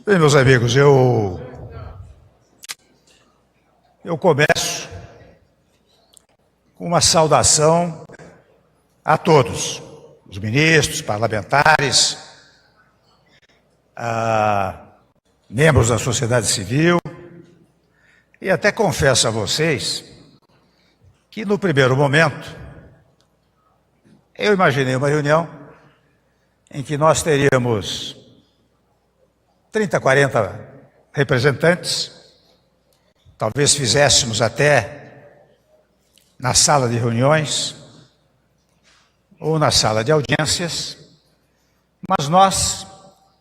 Bem, meus amigos, eu começo com uma saudação a todos, os ministros, parlamentares, membros da sociedade civil, e até confesso a vocês que no primeiro momento eu imaginei uma reunião em que nós teríamos 30, 40 representantes, talvez fizéssemos até na sala de reuniões ou na sala de audiências, mas nós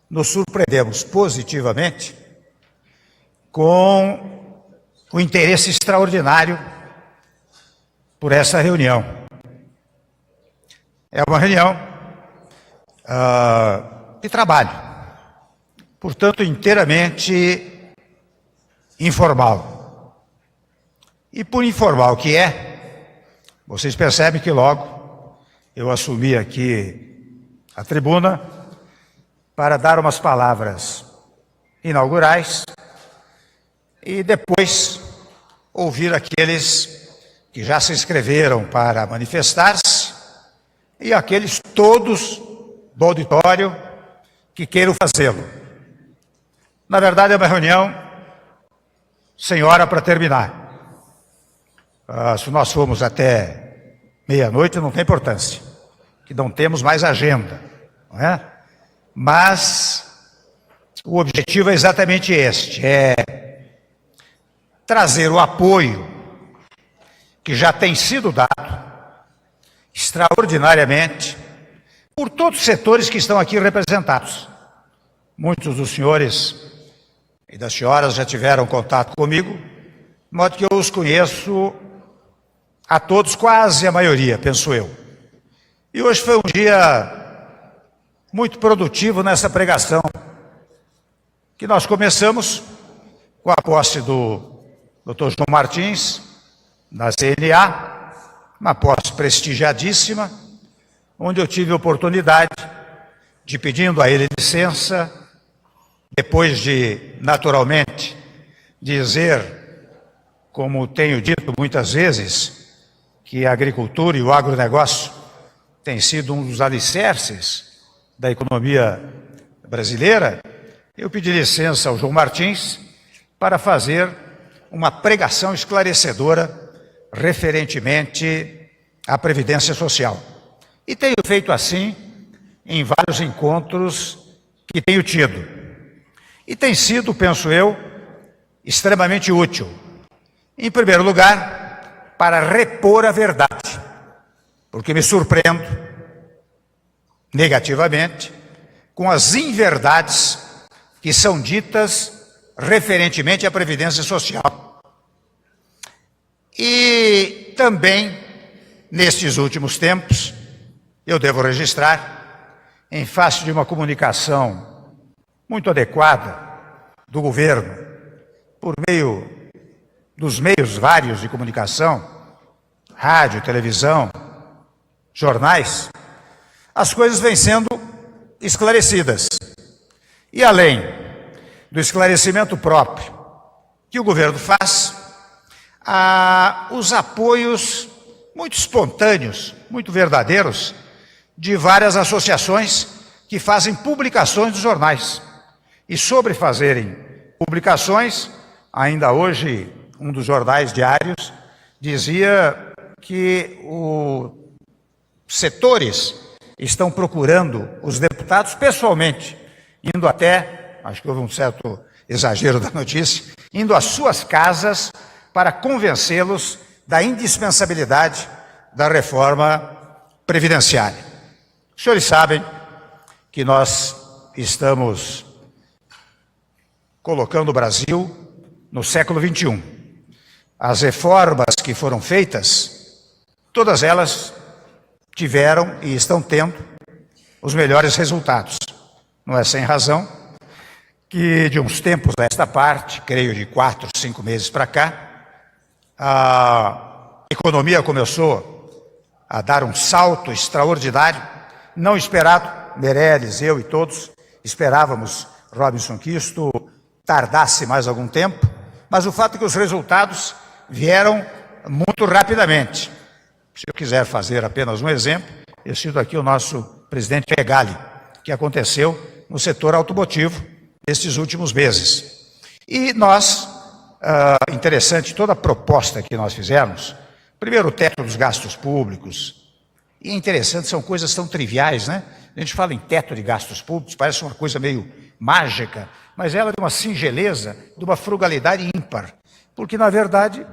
nos surpreendemos positivamente com o interesse extraordinário por essa reunião. É uma reunião de trabalho, portanto, inteiramente informal. E por informal que é, vocês percebem que logo eu assumi aqui a tribuna para dar umas palavras inaugurais e depois ouvir aqueles que já se inscreveram para manifestar-se e aqueles todos do auditório que queiram fazê-lo. Na verdade, é uma reunião sem hora para terminar. Se nós formos até meia-noite, não tem importância, que não temos mais agenda, não é? Mas o objetivo é exatamente este, é trazer o apoio que já tem sido dado extraordinariamente por todos os setores que estão aqui representados. Muitos dos senhores e das senhoras já tiveram contato comigo, de modo que eu os conheço a todos, quase a maioria, penso eu. E hoje foi um dia muito produtivo nessa pregação, que nós começamos com a posse do Dr. João Martins, da CNA, uma posse prestigiadíssima, onde eu tive a oportunidade de, pedindo a ele licença, depois de, naturalmente, dizer, como tenho dito muitas vezes, que a agricultura e o agronegócio têm sido um dos alicerces da economia brasileira, eu pedi licença ao João Martins para fazer uma pregação esclarecedora referentemente à Previdência Social. E tenho feito assim em vários encontros que tenho tido. E tem sido, penso eu, extremamente útil. Em primeiro lugar, para repor a verdade, porque me surpreendo negativamente com as inverdades que são ditas referentemente à Previdência Social. E também, nestes últimos tempos, eu devo registrar, em face de uma comunicação muito adequada do governo, por meio dos meios vários de comunicação, rádio, televisão, jornais, as coisas vêm sendo esclarecidas. E além do esclarecimento próprio que o governo faz, há os apoios muito espontâneos, muito verdadeiros, de várias associações que fazem publicações dos jornais. E sobre fazerem publicações, ainda hoje um dos jornais diários dizia que os setores estão procurando os deputados pessoalmente, indo até, acho que houve um certo exagero da notícia, indo às suas casas para convencê-los da indispensabilidade da reforma previdenciária. Os senhores sabem que nós estamos colocando o Brasil no século XXI. As reformas que foram feitas, todas elas tiveram e estão tendo os melhores resultados. Não é sem razão que de uns tempos a esta parte, creio de 4, 5 meses para cá, a economia começou a dar um salto extraordinário, não esperado. Meirelles, eu e todos esperávamos Robinson, que isto tardasse mais algum tempo, mas o fato é que os resultados vieram muito rapidamente. Se eu quiser fazer apenas um exemplo, eu cito aqui o nosso presidente Pegali, que aconteceu no setor automotivo nestes últimos meses. E nós, interessante, toda a proposta que nós fizemos, primeiro o teto dos gastos públicos, e é interessante, são coisas tão triviais, né? A gente fala em teto de gastos públicos, parece uma coisa meio mágica, mas ela é de uma singeleza, de uma frugalidade ímpar, porque na verdade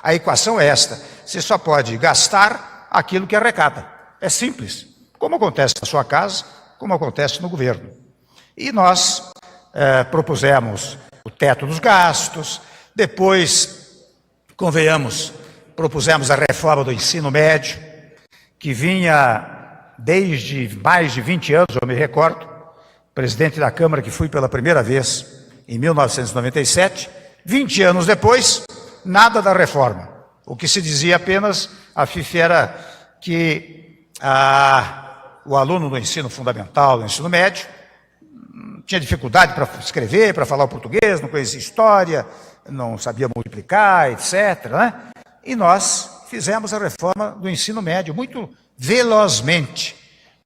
a equação é esta: você só pode gastar aquilo que arrecada. É simples, como acontece na sua casa, como acontece no governo. E nós propusemos o teto dos gastos, depois, convenhamos, propusemos a reforma do ensino médio, que vinha desde mais de 20 anos, eu me recordo, presidente da Câmara que fui pela primeira vez em 1997, 20 anos depois, nada da reforma. O que se dizia apenas, a FIF, era que o aluno do ensino fundamental, do ensino médio, tinha dificuldade para escrever, para falar o português, não conhecia história, não sabia multiplicar, etc., né? E nós fizemos a reforma do ensino médio muito velozmente,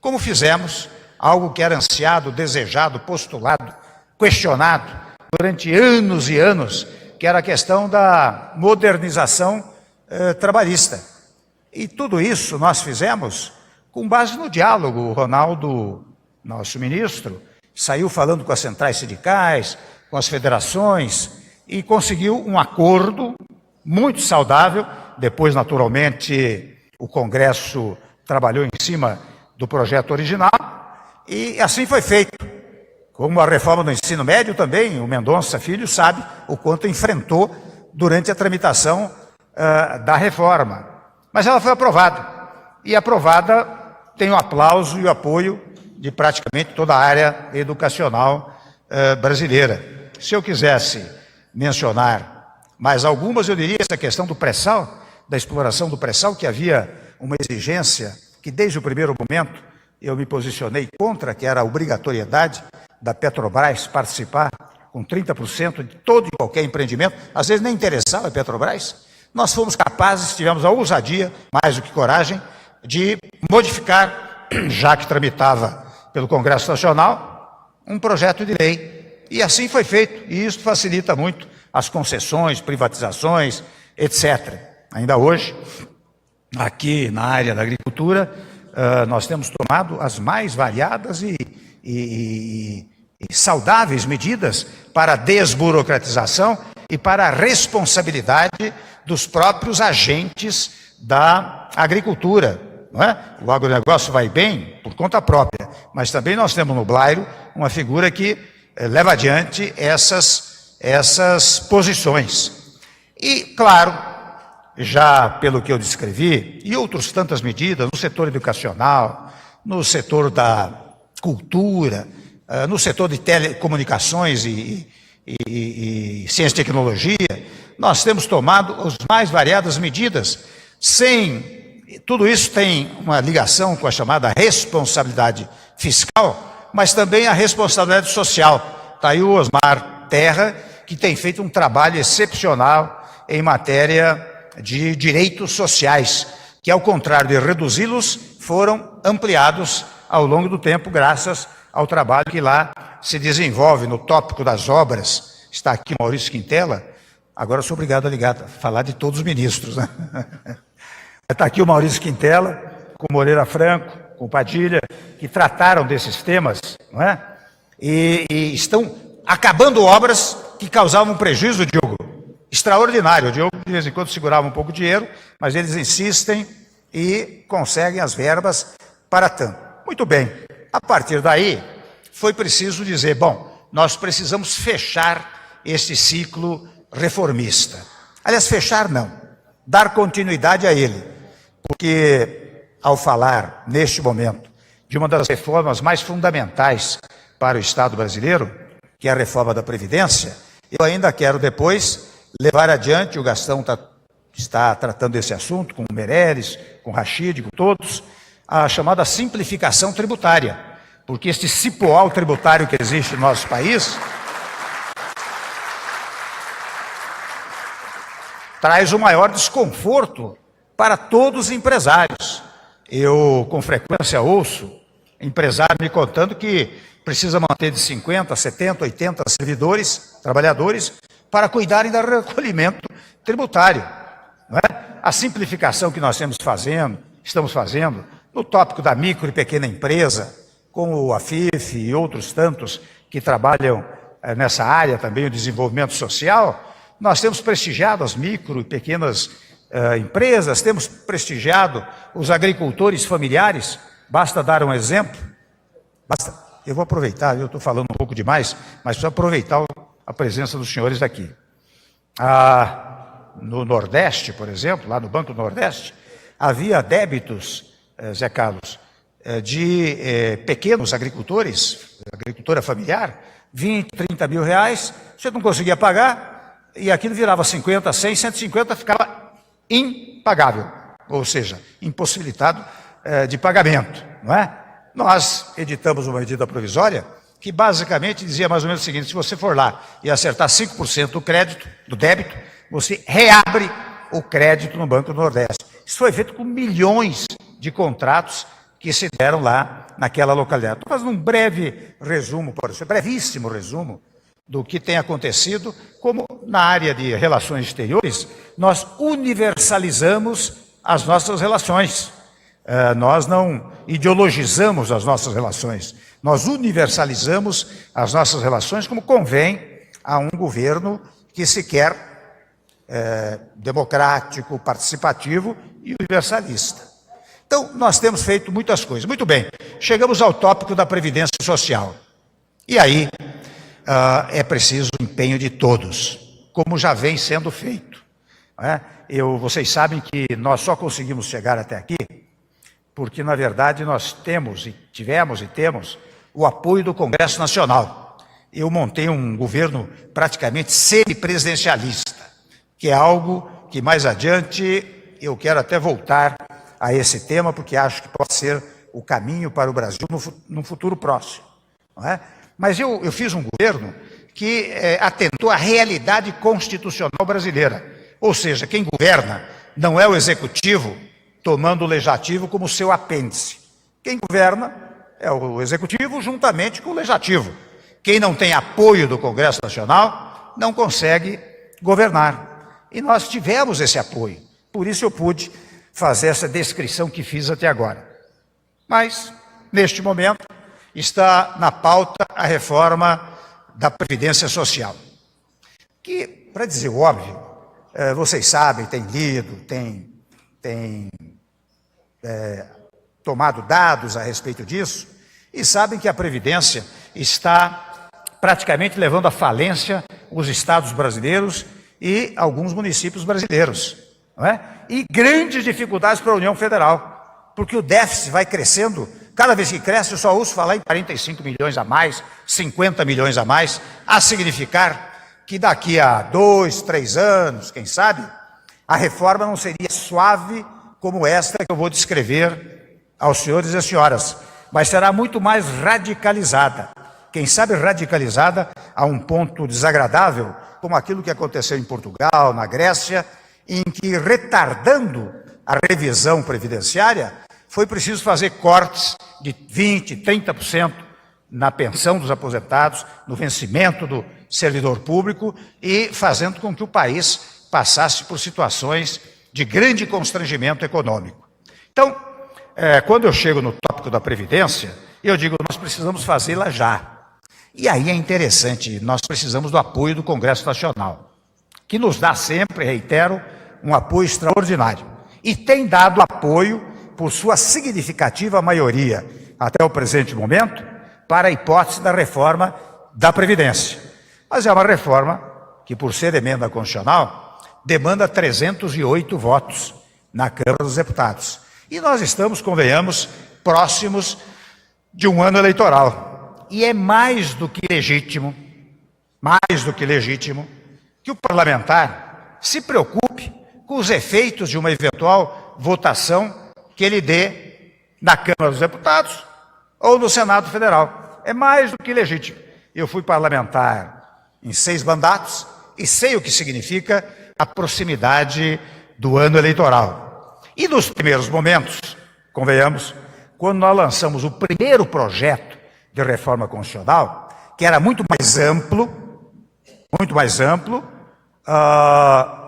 como fizemos algo que era ansiado, desejado, postulado, questionado durante anos e anos, que era a questão da modernização trabalhista. E tudo isso nós fizemos com base no diálogo. O Ronaldo, nosso ministro, saiu falando com as centrais sindicais, com as federações, e conseguiu um acordo muito saudável. Depois, naturalmente, o Congresso trabalhou em cima do projeto original, e assim foi feito. Como a reforma do ensino médio também, o Mendonça Filho sabe o quanto enfrentou durante a tramitação da reforma. Mas ela foi aprovada, e aprovada tem o aplauso e o apoio de praticamente toda a área educacional brasileira. Se eu quisesse mencionar mais algumas, eu diria essa questão do pré-sal, da exploração do pré-sal, que havia uma exigência que desde o primeiro momento eu me posicionei contra, que era a obrigatoriedade da Petrobras participar com 30% de todo e qualquer empreendimento. Às vezes nem interessava a Petrobras. Nós fomos capazes, tivemos a ousadia, mais do que coragem, de modificar, já que tramitava pelo Congresso Nacional, um projeto de lei. E assim foi feito, e isso facilita muito as concessões, privatizações, etc. Ainda hoje, aqui na área da agricultura, nós temos tomado as mais variadas e saudáveis medidas para a desburocratização e para a responsabilidade dos próprios agentes da agricultura. Não é? O agronegócio vai bem por conta própria, mas também nós temos no Blairo uma figura que leva adiante essas posições. E, claro, já pelo que eu descrevi, e outras tantas medidas no setor educacional, no setor da cultura, no setor de telecomunicações e ciência e tecnologia, nós temos tomado as mais variadas medidas. Tudo isso tem uma ligação com a chamada responsabilidade fiscal, mas também a responsabilidade social. Está aí o Osmar Terra, que tem feito um trabalho excepcional em matéria de direitos sociais, que ao contrário de reduzi-los, foram ampliados ao longo do tempo, graças ao trabalho que lá se desenvolve no tópico das obras. Está aqui o Maurício Quintela. Agora eu sou obrigado a falar de todos os ministros, né? Está aqui o Maurício Quintela, com o Moreira Franco, com o Padilha, que trataram desses temas, não é? E estão acabando obras que causavam um prejuízo, Diogo, extraordinário. O Diogo de vez em quando segurava um pouco de dinheiro, mas eles insistem e conseguem as verbas para tanto. Muito bem, a partir daí foi preciso dizer, bom, nós precisamos fechar esse ciclo reformista. Aliás, fechar não, dar continuidade a ele, porque ao falar neste momento de uma das reformas mais fundamentais para o Estado brasileiro, que é a reforma da Previdência, eu ainda quero depois levar adiante, o Gastão está tratando desse assunto com o Meirelles, com o Rachid, com todos, a chamada simplificação tributária, porque este cipoal tributário que existe no nosso país traz o maior desconforto para todos os empresários. Eu, com frequência, ouço empresário me contando que precisa manter de 50, 70, 80 servidores, trabalhadores, para cuidarem do recolhimento tributário. Não é? A simplificação que nós estamos fazendo, no tópico da micro e pequena empresa, como o AFIF e outros tantos que trabalham nessa área também, o desenvolvimento social, nós temos prestigiado as micro e pequenas empresas, temos prestigiado os agricultores familiares. Basta dar um exemplo. Eu vou aproveitar, eu estou falando um pouco demais, mas preciso aproveitar a presença dos senhores aqui. No Nordeste, por exemplo, lá no Banco do Nordeste, havia débitos, Zé Carlos, de pequenos agricultores, agricultura familiar, 20, 30 mil reais, você não conseguia pagar, e aquilo virava 50, 100, 150, ficava impagável, ou seja, impossibilitado de pagamento, não é? Nós editamos uma medida provisória que basicamente dizia mais ou menos o seguinte: se você for lá e acertar 5% do crédito, do débito, você reabre o crédito no Banco do Nordeste. Isso foi feito com milhões de contratos que se deram lá naquela localidade. Estou fazendo um breve resumo, brevíssimo resumo do que tem acontecido, como na área de relações exteriores, nós universalizamos as nossas relações. Nós não ideologizamos as nossas relações, nós universalizamos as nossas relações como convém a um governo que se quer democrático, participativo e universalista. Então, nós temos feito muitas coisas. Muito bem, chegamos ao tópico da Previdência Social. E aí, é preciso o empenho de todos, como já vem sendo feito. Vocês sabem que nós só conseguimos chegar até aqui porque, na verdade, nós tivemos e temos o apoio do Congresso Nacional. Eu montei um governo praticamente semipresidencialista, que é algo que mais adiante eu quero até voltar a esse tema, porque acho que pode ser o caminho para o Brasil no futuro próximo. Não é? Mas eu fiz um governo que atentou à realidade constitucional brasileira. Ou seja, quem governa não é o executivo tomando o legislativo como seu apêndice. Quem governa é o executivo juntamente com o legislativo. Quem não tem apoio do Congresso Nacional não consegue governar. E nós tivemos esse apoio. Por isso eu pude fazer essa descrição que fiz até agora. Mas, neste momento, está na pauta a reforma da Previdência Social. Que, para dizer o óbvio, vocês sabem, têm lido, têm tomado dados a respeito disso, e sabem que a Previdência está praticamente levando à falência os estados brasileiros e alguns municípios brasileiros, não é? E grandes dificuldades para a União Federal, porque o déficit vai crescendo. Cada vez que cresce, eu só ouço falar em 45 milhões a mais, 50 milhões a mais, a significar que daqui a 2, 3 anos, quem sabe, a reforma não seria suave como esta que eu vou descrever aos senhores e às senhoras, mas será muito mais radicalizada. Quem sabe radicalizada a um ponto desagradável, como aquilo que aconteceu em Portugal, na Grécia, em que, retardando a revisão previdenciária, foi preciso fazer cortes de 20%, 30% na pensão dos aposentados, no vencimento do servidor público e fazendo com que o país passasse por situações de grande constrangimento econômico. Então, quando eu chego no tópico da Previdência, eu digo, nós precisamos fazê-la já. E aí é interessante, nós precisamos do apoio do Congresso Nacional, que nos dá sempre, reitero, um apoio extraordinário. E tem dado apoio, por sua significativa maioria, até o presente momento, para a hipótese da reforma da Previdência. Mas é uma reforma que, por ser emenda constitucional, demanda 308 votos na Câmara dos Deputados. E nós estamos, convenhamos, próximos de um ano eleitoral. E é mais do que legítimo, que o parlamentar se preocupe com os efeitos de uma eventual votação que ele dê na Câmara dos Deputados ou no Senado Federal. É mais do que legítimo. Eu fui parlamentar em 6 mandatos e sei o que significa a proximidade do ano eleitoral. E nos primeiros momentos, convenhamos, quando nós lançamos o primeiro projeto de reforma constitucional, que era muito mais amplo,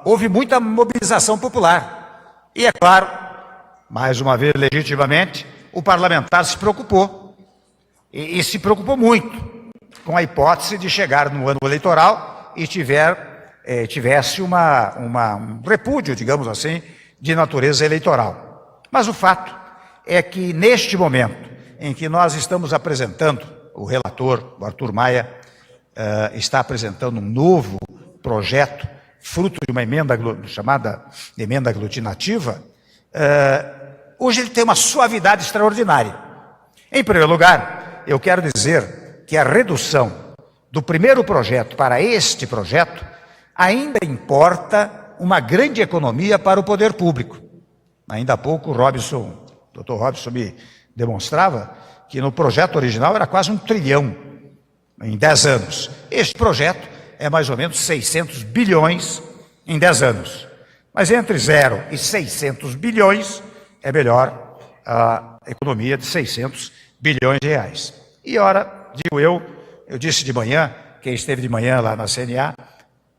houve muita mobilização popular. E é claro, mais uma vez legitimamente, o parlamentar se preocupou. E se preocupou muito com a hipótese de chegar no ano eleitoral e tivesse um repúdio, digamos assim, de natureza eleitoral. Mas o fato é que neste momento em que nós estamos apresentando, o relator, o Arthur Maia, está apresentando um novo projeto, fruto de uma emenda chamada emenda aglutinativa, hoje ele tem uma suavidade extraordinária. Em primeiro lugar, eu quero dizer que a redução do primeiro projeto para este projeto ainda importa uma grande economia para o poder público. Ainda há pouco o Dr. Robson me demonstrava que no projeto original era quase 1 trilhão em 10 anos. Este projeto é mais ou menos 600 bilhões em 10 anos. Mas entre 0 e 600 bilhões é melhor a economia de 600 bilhões de reais. E ora, digo eu disse de manhã, quem esteve de manhã lá na CNA,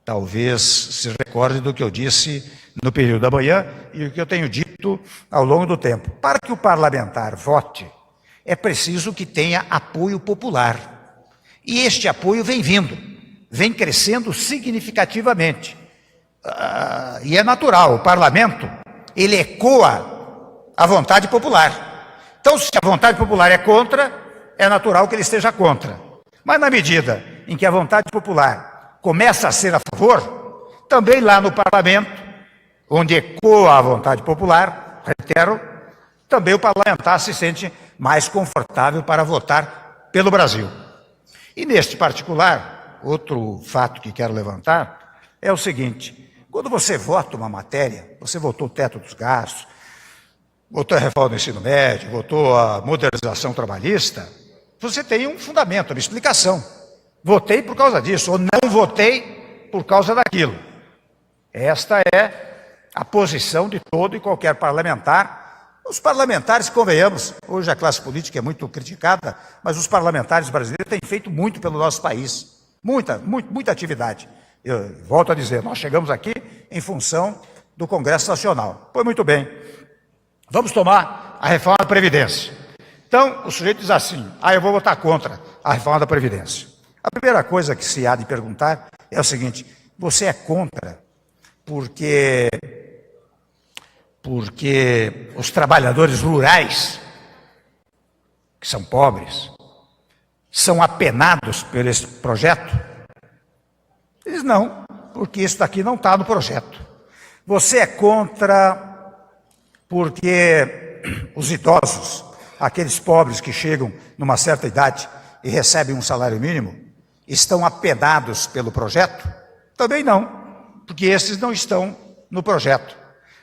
talvez se recorde do que eu disse no período da manhã e o que eu tenho dito ao longo do tempo. Para que o parlamentar vote, é preciso que tenha apoio popular. E este apoio vem vindo, vem crescendo significativamente. E é natural, o parlamento, ele ecoa a vontade popular. Então, se a vontade popular é contra, é natural que ele esteja contra. Mas na medida em que a vontade popular começa a ser a favor, também lá no parlamento, onde ecoa a vontade popular, reitero, também o parlamentar se sente mais confortável para votar pelo Brasil. E neste particular, outro fato que quero levantar é o seguinte: quando você vota uma matéria, você votou o teto dos gastos, votou a reforma do ensino médio, votou a modernização trabalhista, você tem um fundamento, uma explicação. Votei por causa disso, ou não votei por causa daquilo. Esta é a posição de todo e qualquer parlamentar. Os parlamentares, convenhamos, hoje a classe política é muito criticada, mas os parlamentares brasileiros têm feito muito pelo nosso país. Muita atividade. Eu volto a dizer, nós chegamos aqui em função do Congresso Nacional. Pois muito bem, vamos tomar a reforma da Previdência. Então, o sujeito diz assim: eu vou votar contra a reforma da Previdência. A primeira coisa que se há de perguntar é o seguinte: você é contra porque os trabalhadores rurais, que são pobres, são apenados por esse projeto? Eles não, porque isso daqui não está no projeto. Você é contra porque os idosos, aqueles pobres que chegam numa certa idade e recebem um salário mínimo, estão apenados pelo projeto? Também não, porque esses não estão no projeto.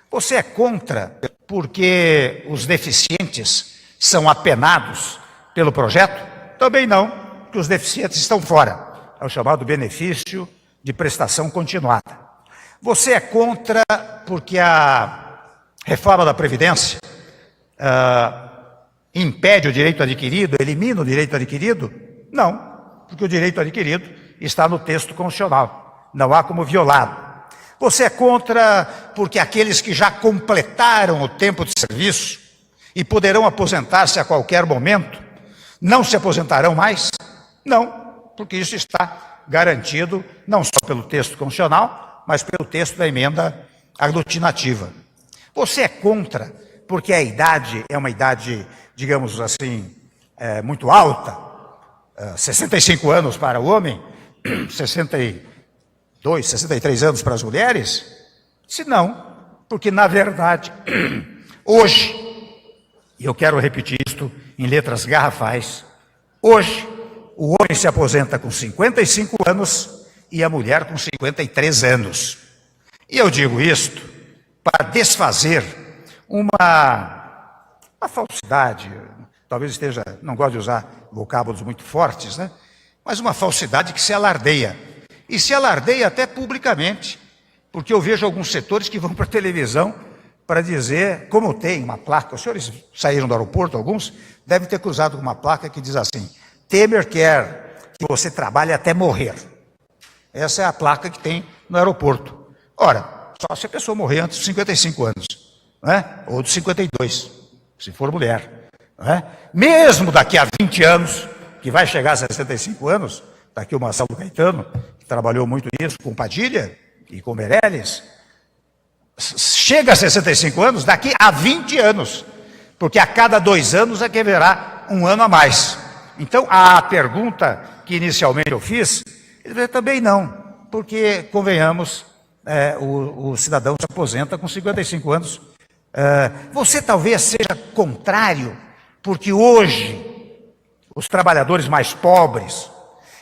Você é contra porque os deficientes são apenados pelo projeto? Também não, porque os deficientes estão fora. É o chamado benefício de prestação continuada. Você é contra porque a reforma da Previdência impede o direito adquirido, elimina o direito adquirido? Não, porque o direito adquirido está no texto constitucional, não há como violá-lo. Você é contra porque aqueles que já completaram o tempo de serviço e poderão aposentar-se a qualquer momento, não se aposentarão mais? Não, porque isso está garantido não só pelo texto constitucional, mas pelo texto da emenda aglutinativa. Você é contra porque a idade é uma idade, digamos assim, muito alta, 65 anos para o homem, 62, 63 anos para as mulheres? Se não, porque na verdade, hoje, e eu quero repetir isto em letras garrafais, hoje o homem se aposenta com 55 anos e a mulher com 53 anos. E eu digo isto para desfazer uma falsidade, talvez esteja, não gosto de usar vocábulos muito fortes, né? Mas uma falsidade que se alardeia. E se alardeia até publicamente, porque eu vejo alguns setores que vão para a televisão para dizer, como tem uma placa, os senhores saíram do aeroporto, alguns, devem ter cruzado com uma placa que diz assim: Temer quer que você trabalhe até morrer. Essa é a placa que tem no aeroporto. Ora, só se a pessoa morrer antes dos 55 anos, né? Ou dos 52, se for mulher. Né? Mesmo daqui a 20 anos, que vai chegar a 65 anos, está aqui o Marcelo Caetano, que trabalhou muito nisso com Padilha e com Meirelles, chega a 65 anos daqui a 20 anos, porque a cada 2 anos é que haverá um ano a mais. Então, a pergunta que inicialmente eu fiz, ele também não, porque, convenhamos, o cidadão se aposenta com 55 anos. Você talvez seja contrário, porque hoje os trabalhadores mais pobres,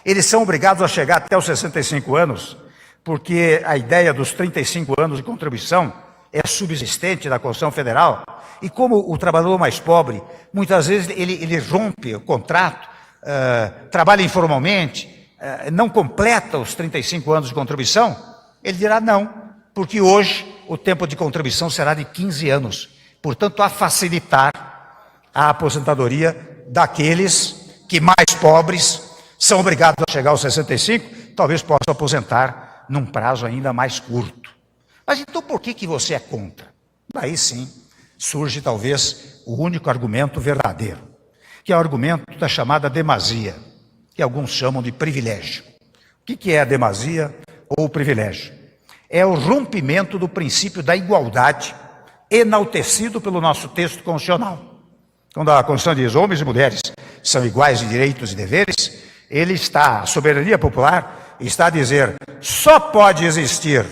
eles são obrigados a chegar até os 65 anos, porque a ideia dos 35 anos de contribuição é subsistente da Constituição Federal, e como o trabalhador mais pobre, muitas vezes ele rompe o contrato, trabalha informalmente, não completa os 35 anos de contribuição, ele dirá não, porque hoje o tempo de contribuição será de 15 anos. Portanto, a facilitar a aposentadoria daqueles que mais pobres são obrigados a chegar aos 65, talvez possam aposentar num prazo ainda mais curto. Mas então por que você é contra? Daí sim surge talvez o único argumento verdadeiro, que é o argumento da chamada demasia, que alguns chamam de privilégio. O que é a demasia ou o privilégio? É o rompimento do princípio da igualdade enaltecido pelo nosso texto constitucional. Quando a Constituição diz homens e mulheres são iguais em direitos e deveres, a soberania popular está a dizer, só pode existir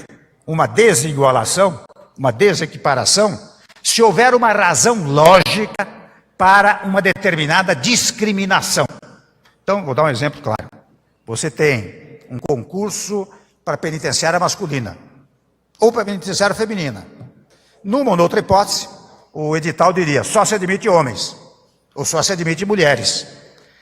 uma desigualação, uma desequiparação, se houver uma razão lógica para uma determinada discriminação. Então, vou dar um exemplo claro. Você tem um concurso para penitenciária masculina ou para penitenciária feminina. Numa ou noutra hipótese, o edital diria só se admite homens ou só se admite mulheres.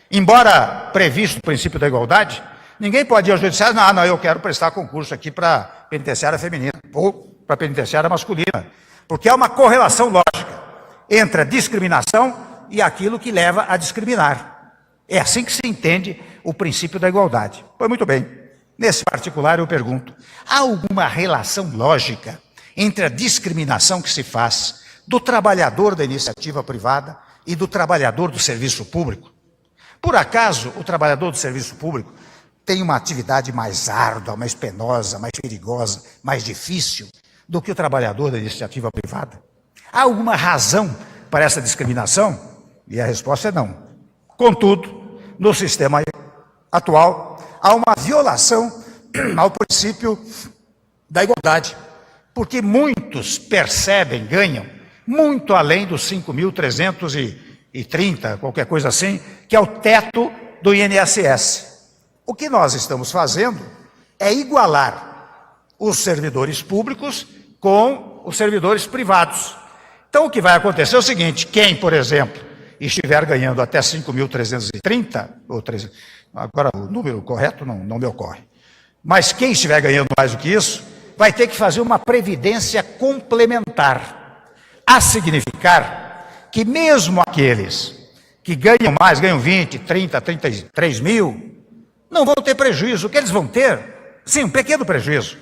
Embora previsto o princípio da igualdade, ninguém pode ir ao judiciário, não, eu quero prestar concurso aqui para penitenciária feminina ou para penitenciária masculina, porque há uma correlação lógica entre a discriminação e aquilo que leva a discriminar. É assim que se entende o princípio da igualdade. Pois muito bem, nesse particular eu pergunto, há alguma relação lógica entre a discriminação que se faz do trabalhador da iniciativa privada e do trabalhador do serviço público? Por acaso, o trabalhador do serviço público tem uma atividade mais árdua, mais penosa, mais perigosa, mais difícil do que o trabalhador da iniciativa privada? Há alguma razão para essa discriminação? E a resposta é não. Contudo, no sistema atual, há uma violação ao princípio da igualdade, porque muitos percebem, ganham, muito além dos 5.330, qualquer coisa assim, que é o teto do INSS. O que nós estamos fazendo é igualar os servidores públicos com os servidores privados. Então, o que vai acontecer é o seguinte, quem, por exemplo, estiver ganhando até 5.330, ou 300, agora o número correto não me ocorre, mas quem estiver ganhando mais do que isso, vai ter que fazer uma previdência complementar, a significar que mesmo aqueles que ganham mais, ganham 20, 30, 33 mil, não vão ter prejuízo. O que eles vão ter? Sim, um pequeno prejuízo.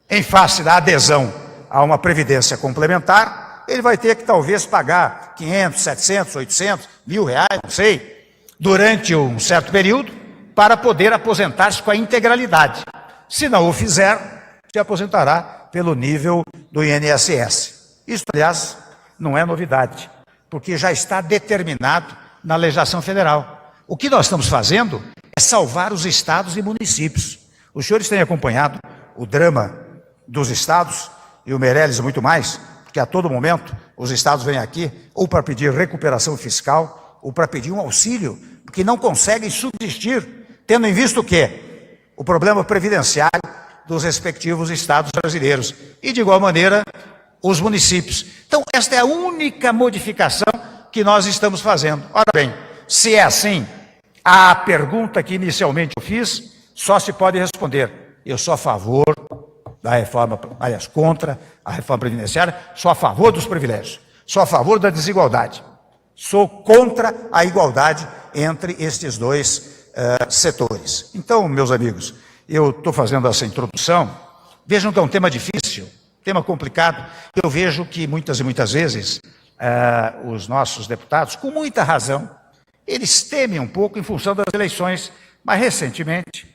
Em face da adesão a uma previdência complementar, ele vai ter que talvez pagar 500, 700, 800, R$1.000, não sei, durante um certo período, para poder aposentar-se com a integralidade. Se não o fizer, se aposentará pelo nível do INSS. Isso, aliás, não é novidade, porque já está determinado na legislação federal. O que nós estamos fazendo é salvar os estados e municípios. Os senhores têm acompanhado o drama dos estados, e o Meirelles muito mais, porque a todo momento os estados vêm aqui ou para pedir recuperação fiscal ou para pedir um auxílio, porque não conseguem subsistir, tendo em vista o quê? O problema previdenciário dos respectivos estados brasileiros e, de igual maneira, os municípios. Então, esta é a única modificação que nós estamos fazendo. Ora bem, se é assim, a pergunta que inicialmente eu fiz, só se pode responder: eu sou a favor da reforma, aliás, contra a reforma previdenciária, sou a favor dos privilégios, sou a favor da desigualdade, sou contra a igualdade entre estes dois setores. Então, meus amigos, eu estou fazendo essa introdução. Vejam que é um tema difícil, tema complicado. Eu vejo que muitas e muitas vezes os nossos deputados, com muita razão, eles temem um pouco em função das eleições, mas recentemente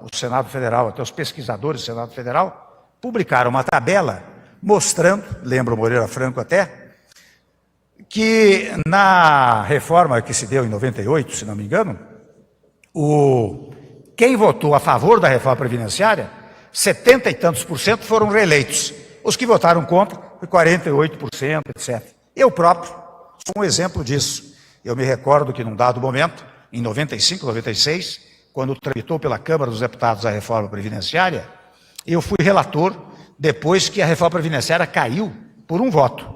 o Senado Federal, até os pesquisadores do Senado Federal, publicaram uma tabela mostrando, lembra o Moreira Franco até, que na reforma que se deu em 98, se não me engano, quem votou a favor da reforma previdenciária, 70 e tantos por cento foram reeleitos. Os que votaram contra, foi 48%, etc. Eu próprio sou um exemplo disso. Eu me recordo que num dado momento, em 95, 96, quando tramitou pela Câmara dos Deputados a reforma previdenciária, eu fui relator depois que a reforma previdenciária caiu por um voto.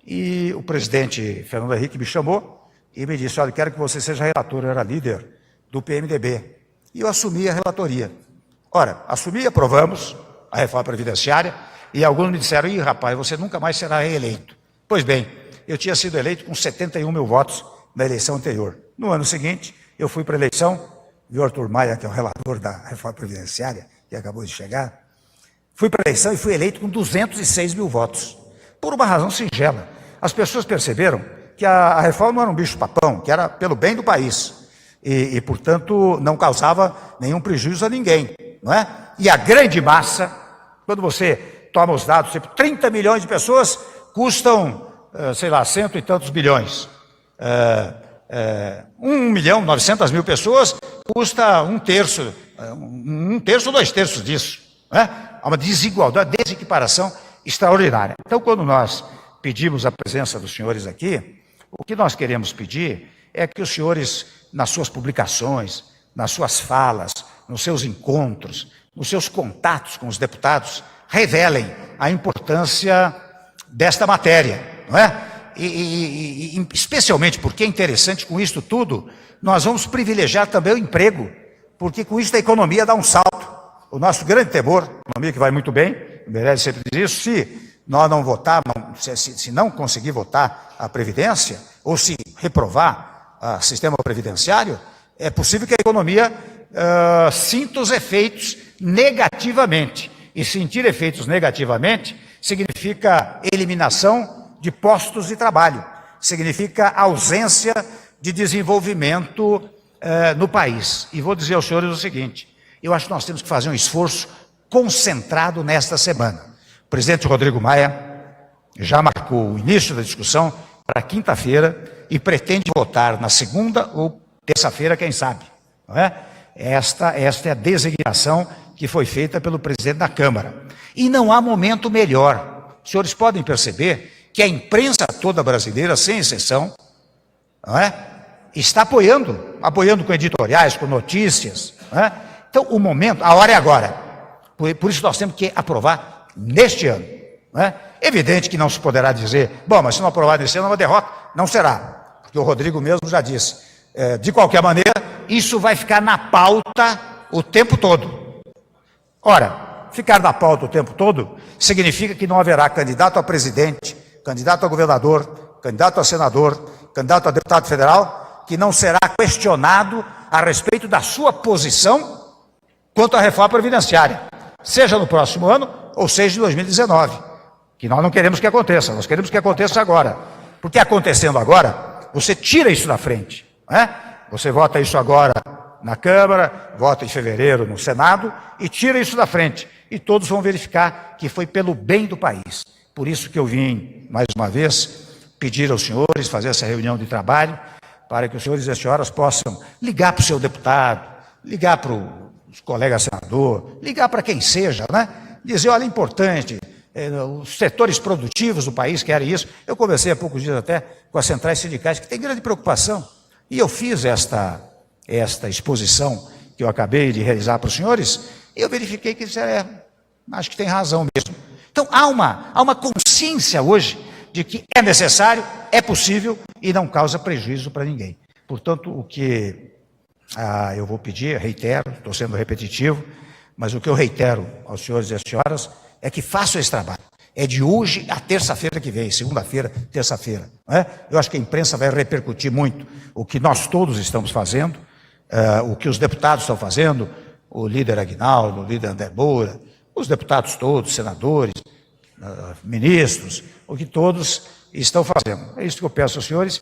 E o presidente Fernando Henrique me chamou e me disse: olha, quero que você seja relator. Eu era líder do PMDB. E eu assumi a relatoria. Ora, assumi e aprovamos a reforma previdenciária, e alguns me disseram: ih, rapaz, você nunca mais será reeleito. Pois bem, eu tinha sido eleito com 71 mil votos na eleição anterior. No ano seguinte, eu fui para a eleição, e o Arthur Maia, que é o relator da reforma previdenciária, que acabou de chegar, fui para a eleição e fui eleito com 206 mil votos. Por uma razão singela. As pessoas perceberam que a reforma não era um bicho-papão, que era pelo bem do país. E, portanto, não causava nenhum prejuízo a ninguém, não é? E a grande massa, quando você toma os dados, 30 milhões de pessoas custam, sei lá, cento e tantos bilhões. 1.900.000 pessoas custa um terço ou 2/3 disso, não é? Há uma desigualdade, desequiparação extraordinária. Então, quando nós pedimos a presença dos senhores aqui, o que nós queremos pedir é que os senhores, nas suas publicações, nas suas falas, nos seus encontros, nos seus contatos com os deputados, revelem a importância desta matéria, não é? E especialmente porque é interessante, com isto tudo, nós vamos privilegiar também o emprego, porque com isso a economia dá um salto. O nosso grande temor, a economia que vai muito bem, o Meirelles sempre diz isso: se nós não votarmos, se não conseguir votar a Previdência, ou se reprovar o sistema previdenciário, é possível que a economia sinta os efeitos negativamente. E sentir efeitos negativamente significa eliminação de postos de trabalho, significa ausência de desenvolvimento no país. E vou dizer aos senhores o seguinte: eu acho que nós temos que fazer um esforço concentrado nesta semana. O presidente Rodrigo Maia já marcou o início da discussão para quinta-feira e pretende votar na segunda ou terça-feira, quem sabe, não é? Esta é a designação que foi feita pelo presidente da Câmara. E não há momento melhor. Os senhores podem perceber que a imprensa toda brasileira, sem exceção, não é? Está apoiando com editoriais, com notícias, não é? Então, o momento, a hora é agora. Por isso nós temos que aprovar neste ano, não é? Evidente que não se poderá dizer: bom, mas se não aprovar nesse ano é uma derrota. Não será, porque o Rodrigo mesmo já disse. De qualquer maneira, isso vai ficar na pauta o tempo todo. Ora, ficar na pauta o tempo todo significa que não haverá candidato a presidente, candidato a governador, candidato a senador, candidato a deputado federal, que não será questionado a respeito da sua posição quanto à reforma previdenciária, seja no próximo ano ou seja em 2019, que nós não queremos que aconteça, nós queremos que aconteça agora, porque acontecendo agora, você tira isso da frente, não é? Você vota isso agora na Câmara, vota em fevereiro no Senado e tira isso da frente, e todos vão verificar que foi pelo bem do país. Por isso que eu vim, mais uma vez, pedir aos senhores, fazer essa reunião de trabalho, para que os senhores e as senhoras possam ligar para o seu deputado, ligar para os colegas senador, ligar para quem seja, né? Dizer: olha, é importante, os setores produtivos do país querem isso. Eu conversei há poucos dias até com as centrais sindicais, que têm grande preocupação, e eu fiz esta exposição que eu acabei de realizar para os senhores, e eu verifiquei que acho que tem razão mesmo. Então, há uma consciência hoje de que é necessário é possível e não causa prejuízo para ninguém. Portanto, o que eu vou pedir, reitero, estou sendo repetitivo, mas o que eu reitero aos senhores e às senhoras é que façam esse trabalho. É de hoje a terça-feira que vem, segunda-feira, terça-feira. Eu acho que a imprensa vai repercutir muito o que nós todos estamos fazendo, o que os deputados estão fazendo, o líder Aguinaldo, o líder André Moura, os deputados todos, senadores, ministros, o que todos estão fazendo. É isso que eu peço aos senhores.